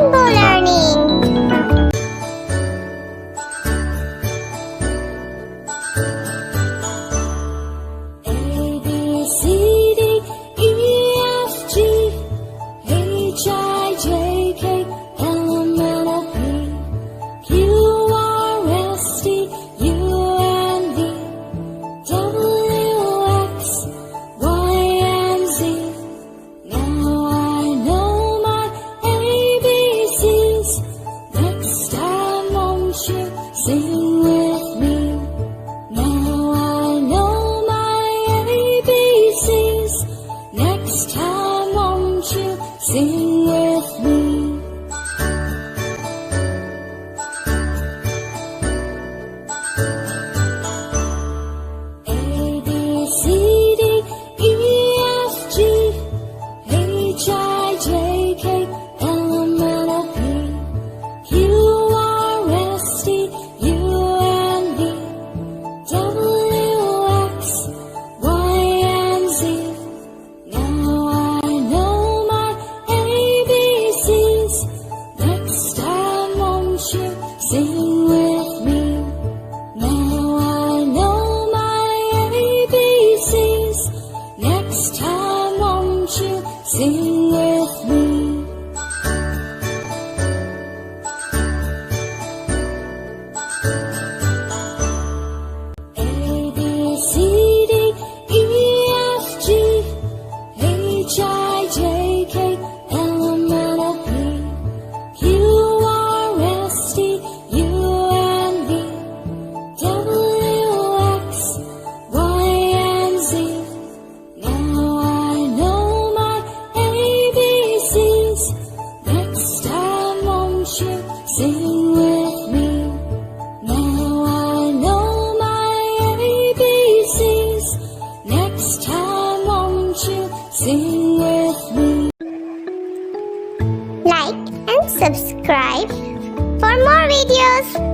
Rainbow Learning. A, B, C, D, E, F, G, H, I, J, K, L, M, N, O, P, Q, R, S, T, U, N, V, W, X, Y, and Z. Now I know my ABCs. Next time won't you sing with me? Now I know my ABCs. Next time won't you sing with me? A, B, C, D, E, F, G, H, I, J, K, L, M, N, O, P, Q, R, S, T, U, N, V, W, X, Y, and Z. Now I know my ABCs. Next time won't you sing with me? Now I know my ABCs. Next time won't you sing with me? A, B, C, D, E, F, G, H, I, J, K, L, M, N, O, P, Q, R, S, T, U, N, V, W, X, Y, and Z. Now I know my ABCs. Next time won't you sing with me? Now I know my ABCs. Next time won't you sing with me? Like and subscribe for more videos.